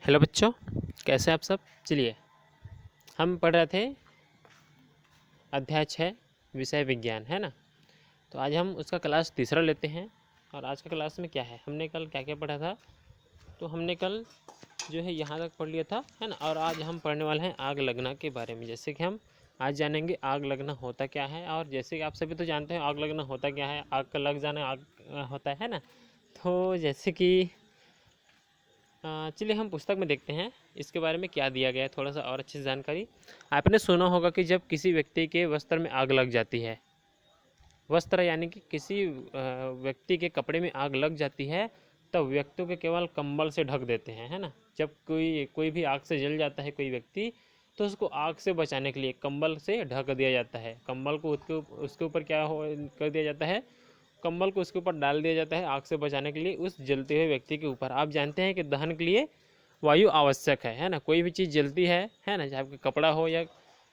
Hello बच्चों, कैसे आप सब। चलिए, हम पढ़ रहे थे अध्याय 6 विषय विज्ञान, है ना। तो आज हम उसका क्लास तीसरा लेते हैं। और आज का क्लास में क्या है, हमने कल क्या क्या पढ़ा था। तो हमने कल जो है यहाँ तक पढ़ लिया था, है ना। और आज हम पढ़ने वाले हैं आग लगना के बारे में। जैसे कि हम आज जानेंगे आग लगना होता क्या है। और जैसे कि आप सभी तो जानते हैं आग लगना होता क्या है, आग का लग जाना आग होता है ना। तो जैसे कि चलिए हम पुस्तक में देखते हैं इसके बारे में क्या दिया गया है, थोड़ा सा और अच्छी जानकारी। आपने सुना होगा कि जब किसी व्यक्ति के वस्त्र में आग लग जाती है, वस्त्र यानी कि किसी व्यक्ति के कपड़े में आग लग जाती है, तब व्यक्तियों के केवल कंबल से ढक देते हैं, है ना। जब कोई भी आग से जल जाता है कोई व्यक्ति, तो उसको आग से बचाने के लिए कंबल से ढक दिया जाता है। कंबल को उसके ऊपर क्या हो कर दिया जाता है, कंबल को उसके ऊपर डाल दिया जाता है आग से बचाने के लिए उस जलते हुए व्यक्ति के ऊपर। आप जानते हैं कि दहन के लिए वायु आवश्यक है ना। कोई भी चीज़ जलती है ना, चाहे आपका कपड़ा हो या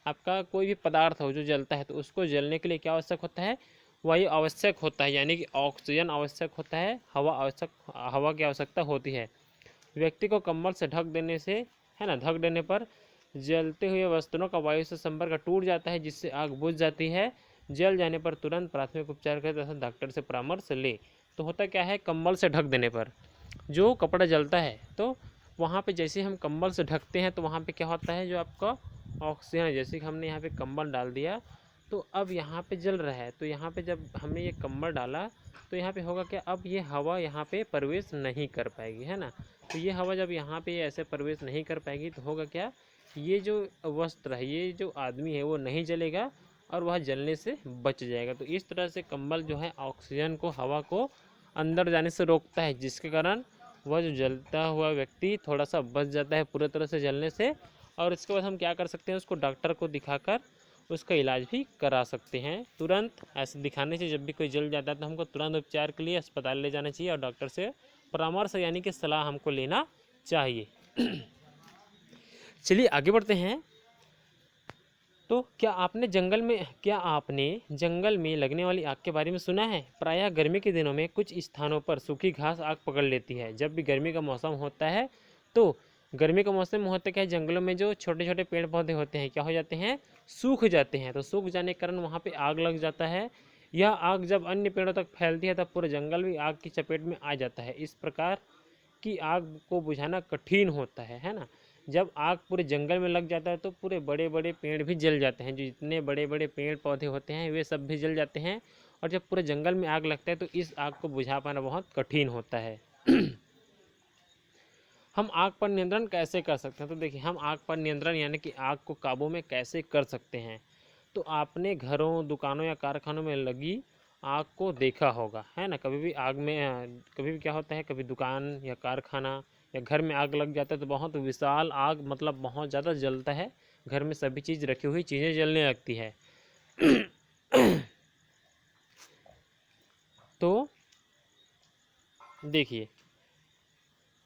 आपका कोई भी पदार्थ हो जो जलता है, तो उसको जलने के लिए क्या आवश्यक होता है, वायु आवश्यक होता है। यानी कि ऑक्सीजन आवश्यक होता है, हवा की आवश्यकता होती है। व्यक्ति को कंबल से ढक देने से, है ना, ढक देने पर जलते हुए वस्तुओं का वायु से संपर्क टूट जाता है, जिससे आग बुझ जाती है। जल जाने पर तुरंत प्राथमिक उपचार करें तथा डॉक्टर से परामर्श ले। तो होता क्या है, कंबल से ढक देने पर जो कपड़ा जलता है, तो वहाँ पे जैसे हम कंबल से ढकते हैं तो वहाँ पे क्या होता है, जो आपका ऑक्सीजन है, जैसे कि हमने यहाँ पे कंबल डाल दिया तो अब यहाँ पे जल रहा है। तो यहाँ पे जब हमने ये कंबल डाला तो यहाँ पे होगा क्या, अब ये हवा यहाँ पे प्रवेश नहीं कर पाएगी, है ना। तो ये हवा जब यहाँ पे ऐसे प्रवेश नहीं कर पाएगी तो होगा क्या, ये जो वस्त्र है, ये जो आदमी है वो नहीं जलेगा और वह जलने से बच जाएगा। तो इस तरह से कंबल जो है ऑक्सीजन को, हवा को अंदर जाने से रोकता है, जिसके कारण वह जो जलता हुआ व्यक्ति थोड़ा सा बच जाता है पूरी तरह से जलने से। और इसके बाद हम क्या कर सकते हैं, उसको डॉक्टर को दिखाकर उसका इलाज भी करा सकते हैं तुरंत। ऐसे दिखाने से जब भी कोई जल जाता है तो हमको तुरंत उपचार के लिए अस्पताल ले जाना चाहिए और डॉक्टर से परामर्श यानी कि सलाह हमको लेना चाहिए। चलिए आगे बढ़ते हैं। तो क्या आपने जंगल में लगने वाली आग के बारे में सुना है। प्रायः गर्मी के दिनों में कुछ स्थानों पर सूखी घास आग पकड़ लेती है। जब भी गर्मी का मौसम होता है, तो गर्मी का मौसम में होता क्या है, जंगलों में जो छोटे छोटे पेड़ पौधे होते हैं क्या हो जाते हैं, सूख जाते हैं। तो सूख जाने के कारण वहाँ पे आग लग जाता है। यह आग जब अन्य पेड़ों तक फैलती है तब पूरा जंगल भी आग की चपेट में आ जाता है। इस प्रकार की आग को बुझाना कठिन होता है ना। जब आग पूरे जंगल में लग जाता है तो पूरे बड़े बड़े पेड़ भी जल जाते हैं, जो जितने बड़े बड़े पेड़ पौधे होते हैं वे सब भी जल जाते हैं। और जब पूरे जंगल में आग लगता है तो इस आग को बुझा पाना बहुत कठिन होता है। हम आग पर नियंत्रण कैसे कर सकते हैं। तो देखिए, हम आग पर नियंत्रण यानी कि आग को काबू में कैसे कर सकते हैं। तो आपने घरों, दुकानों या कारखानों में लगी आग को देखा होगा, है ना। कभी भी आग में कभी भी क्या होता है, कभी दुकान या कारखाना या घर में आग लग जाता है तो बहुत विशाल आग, मतलब बहुत ज़्यादा जलता है। घर में सभी चीज़ रखी हुई चीज़ें जलने लगती है। तो देखिए,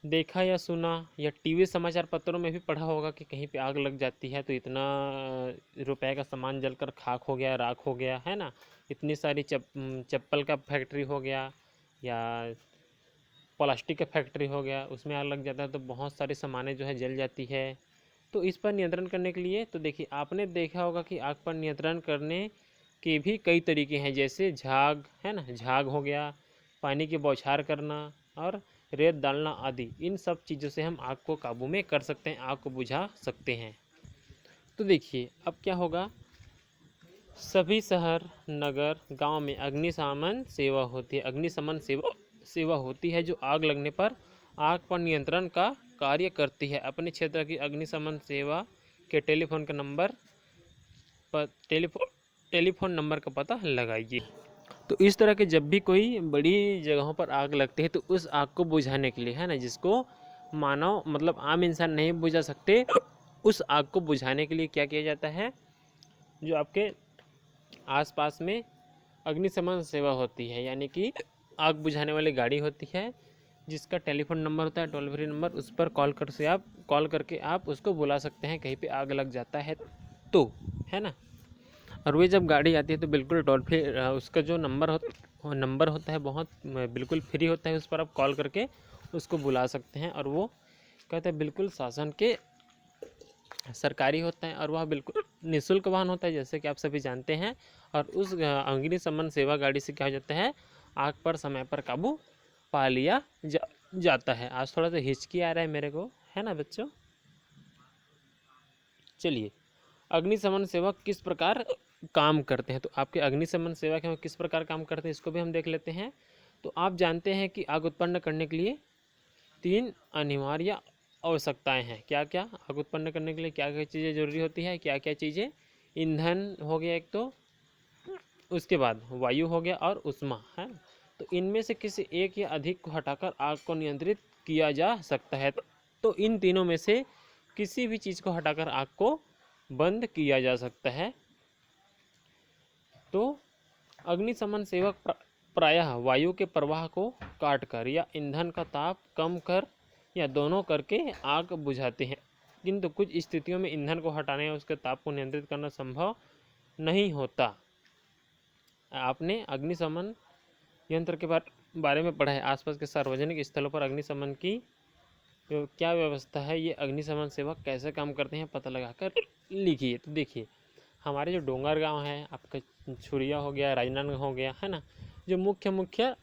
देखा या सुना या टीवी समाचार पत्रों में भी पढ़ा होगा कि कहीं पे आग लग जाती है तो इतना रुपए का सामान जलकर खाक हो गया, राख हो गया, है ना। इतनी सारी चप्पल का फैक्ट्री हो गया या प्लास्टिक का फैक्ट्री हो गया, उसमें आग लग जाता है तो बहुत सारी सामानें जो है जल जाती है। तो इस पर नियंत्रण करने के लिए, तो देखिए आपने देखा होगा कि आग पर नियंत्रण करने के भी कई तरीके हैं, जैसे झाग, है ना, झाग हो गया, पानी की बौछार करना और रेत डालना आदि। इन सब चीज़ों से हम आग को काबू में कर सकते हैं, आग को बुझा सकते हैं। तो देखिए अब क्या होगा, सभी शहर, नगर, गांव में अग्निशमन सेवा होती है। अग्निशमन सेवा होती है जो आग लगने पर आग पर नियंत्रण का कार्य करती है। अपने क्षेत्र की अग्निशमन सेवा के टेलीफोन नंबर का पता लगाइए। तो इस तरह के जब भी कोई बड़ी जगहों पर आग लगती है तो उस आग को बुझाने के लिए, है ना, जिसको मानव मतलब आम इंसान नहीं बुझा सकते, उस आग को बुझाने के लिए क्या किया जाता है, जो आपके आसपास में अग्निशमन सेवा होती है, यानी कि आग बुझाने वाली गाड़ी होती है, जिसका टेलीफोन नंबर होता है, टोल फ्री नंबर, उस पर कॉल करके आप उसको बुला सकते हैं कहीं पे आग लग जाता है तो, है ना। और वे जब गाड़ी आती है तो बिल्कुल टोल फ्री, उसका जो नंबर होता है बहुत बिल्कुल फ्री होता है, उस पर आप कॉल करके उसको बुला सकते हैं और वो कहते हैं बिल्कुल शासन के सरकारी होता है और वह बिल्कुल निःशुल्क वाहन होता है, जैसे कि आप सभी जानते हैं। और उस अग्निशमन सेवा गाड़ी से क्या हो जाता है, आग पर समय पर काबू पा लिया जाता है। आज थोड़ा सा हिचकी आ रहा है मेरे को, है ना बच्चों। चलिए, अग्निशमन सेवक किस प्रकार काम करते हैं, तो आपके अग्निशमन सेवक हैं वो किस प्रकार काम करते हैं इसको भी हम देख लेते हैं। तो आप जानते हैं कि आग उत्पन्न करने के लिए 3 अनिवार्य आवश्यकताएं हैं। क्या क्या आग उत्पन्न करने के लिए क्या क्या चीज़ें जरूरी होती है, क्या क्या चीज़ें, ईंधन हो गया एक, तो उसके बाद वायु हो गया और ऊष्मा है। तो इनमें से किसी एक या अधिक को हटाकर आग को नियंत्रित किया जा सकता है। तो इन तीनों में से किसी भी चीज़ को हटाकर आग को बंद किया जा सकता है। तो अग्निशमन सेवक प्रायः वायु के प्रवाह को काटकर या ईंधन का ताप कम कर या दोनों करके आग बुझाते हैं, किंतु कुछ स्थितियों में ईंधन को हटाने या उसके ताप को नियंत्रित करना संभव नहीं होता। आपने अग्निशमन यंत्र के बारे में पढ़ा है। आसपास के सार्वजनिक स्थलों पर अग्निशमन की क्या व्यवस्था है, ये अग्निशमन सेवक कैसे काम करते हैं, पता लगाकर लिखिए। तो देखिए, हमारे जो डोंगर गांव है, आपका छुरिया हो गया, राजनांदगांव हो गया, है ना, जो मुख्य मुख्य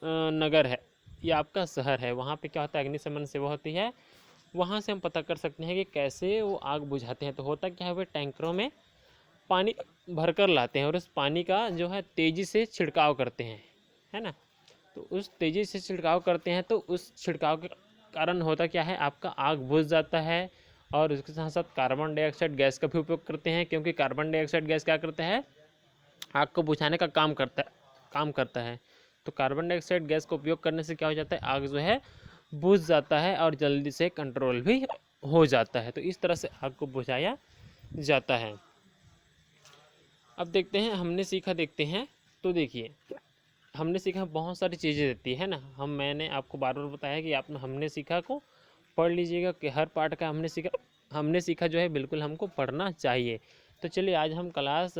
नगर है या आपका शहर है, वहाँ पे क्या होता है, अग्निशमन सेवा होती है। वहाँ से हम पता कर सकते हैं कि कैसे वो आग बुझाते हैं। तो होता क्या है, वे टैंकरों में पानी भरकर लाते हैं और उस पानी का जो है तेज़ी से छिड़काव करते हैं, है ना। तो उस तेज़ी से छिड़काव करते हैं, तो उस छिड़काव के कारण होता क्या है, आपका आग बुझ जाता है। और उसके साथ साथ कार्बन डाइऑक्साइड गैस का भी उपयोग करते हैं, क्योंकि कार्बन डाइऑक्साइड गैस क्या करता है, आग को बुझाने का काम करता है। तो कार्बन डाइऑक्साइड गैस का उपयोग करने से क्या हो जाता है, आग जो है बुझ जाता है और जल्दी से कंट्रोल भी हो जाता है। तो इस तरह से आग को बुझाया जाता है। अब देखते हैं हमने सीखा, देखते हैं। तो देखिए, हमने सीखा बहुत सारी चीज़ें देती है ना। मैंने आपको बार बार बताया कि आप हमने सीखा को पढ़ लीजिएगा, कि हर पार्ट का हमने सीखा जो है बिल्कुल हमको पढ़ना चाहिए। तो चलिए, आज हम क्लास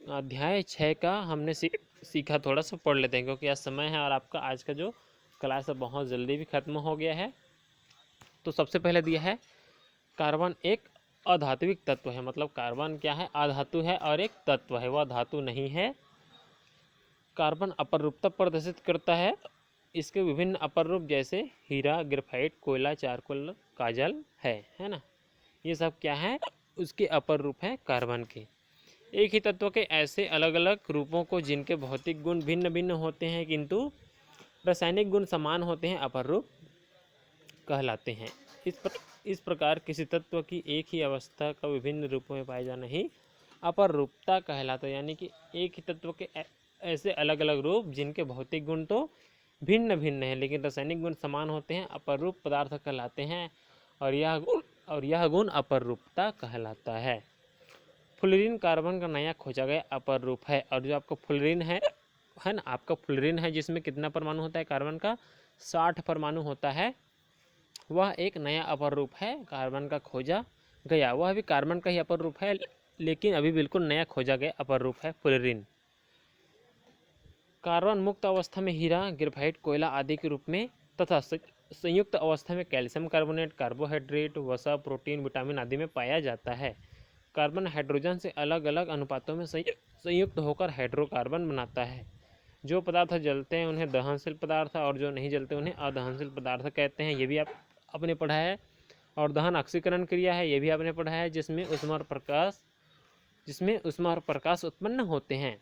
अध्याय 6 का हमने सीखा, थोड़ा सा पढ़ लेते हैं, क्योंकि आज समय है और आपका आज का जो क्लास है बहुत जल्दी भी ख़त्म हो गया है। तो सबसे पहले दिया है, कार्बन एक अधात्विक तत्व है। मतलब कार्बन क्या है, अधातु है और एक तत्व है, वह धातु नहीं है। कार्बन अपरूपता प्रदर्शित करता है। इसके विभिन्न अपर रूप जैसे हीरा, ग्रेफाइट, कोयला, चारकोल, काजल है ना। ये सब क्या है, उसके अपर रूप हैं कार्बन के। एक ही तत्व के ऐसे अलग अलग रूपों को जिनके भौतिक गुण भिन्न भिन्न होते हैं किंतु रासायनिक गुण समान होते हैं, अपर रूप कहलाते हैं। इस प्रकार किसी तत्व की एक ही अवस्था का विभिन्न रूपों में पाया जाना ही अपर रूपता कहलाता है। यानी कि एक ही तत्व के ऐसे अलग अलग रूप जिनके भौतिक गुण तो भिन्न भिन्न हैं लेकिन रासायनिक गुण समान होते हैं, अपर रूप पदार्थ कहलाते हैं। और यह गुण अपर रूपता कहलाता है। फ्लोरीन कार्बन का नया खोजा गया अपर रूप है। और जो आपका फ्लोरीन है ना, आपका फ्लोरीन है जिसमें कितना परमाणु होता है, कार्बन का 60 परमाणु होता है। वह एक नया अपर रूप है, कार्बन का खोजा गया। वह भी कार्बन का ही अपर रूप है, लेकिन अभी बिल्कुल नया खोजा गया अपर रूप है फ्लोरीन। कार्बन मुक्त अवस्था में हीरा, ग्रेफाइट, कोयला आदि के रूप में तथा संयुक्त अवस्था में कैल्शियम कार्बोनेट, कार्बोहाइड्रेट, वसा, प्रोटीन, विटामिन आदि में पाया जाता है। कार्बन हाइड्रोजन से अलग अलग अनुपातों में संयुक्त होकर हाइड्रोकार्बन बनाता है। जो पदार्थ जलते हैं उन्हें दहनशील पदार्थ और जो नहीं जलते उन्हें अदहनशील पदार्थ कहते हैं। ये भी आपने पढ़ा है। और दहन ऑक्सीकरण क्रिया है, ये भी आपने पढ़ा है, जिसमें ऊष्मा और प्रकाश उत्पन्न होते हैं।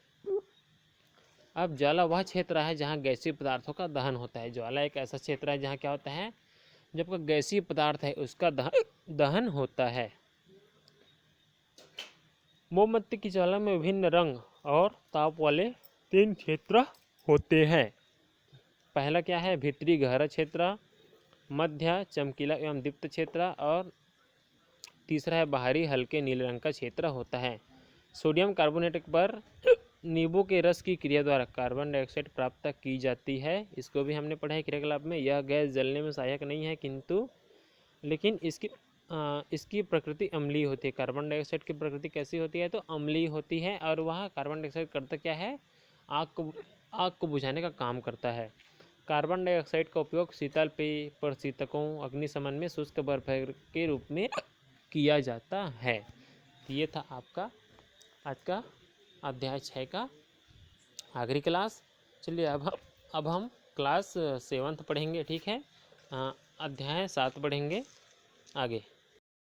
अब ज्वाला वह क्षेत्र है जहाँ गैसीय पदार्थों का दहन होता है। ज्वाला एक ऐसा क्षेत्र है जहाँ क्या होता है, जब का गैसीय पदार्थ है उसका दहन होता है। मोमबत्ती की ज्वाला में विभिन्न रंग और ताप वाले 3 क्षेत्र होते हैं। पहला क्या है, भीतरी गहरा क्षेत्र, मध्य चमकीला एवं दीप्त क्षेत्र, और तीसरा है बाहरी हल्के नीले रंग का क्षेत्र होता है। सोडियम कार्बोनेट पर नींबू के रस की क्रिया द्वारा कार्बन डाइऑक्साइड प्राप्त की जाती है। इसको भी हमने पढ़ा है क्रियाकलाप में। यह गैस जलने में सहायक नहीं है लेकिन इसकी प्रकृति अम्लीय होती है। कार्बन डाइऑक्साइड की प्रकृति कैसी होती है, तो अम्लीय होती है। और वह कार्बन डाइऑक्साइड करता क्या है, आग को बुझाने का काम करता है। कार्बन डाइऑक्साइड का उपयोग शीतल पेय प्रशीतकों अग्निशमन में शुष्क बर्फ के रूप में किया जाता है। ये था आपका आज का अध्याय 6 का आखिरी क्लास। चलिए अब हम क्लास 7 पढ़ेंगे, ठीक है। अध्याय 7 पढ़ेंगे आगे।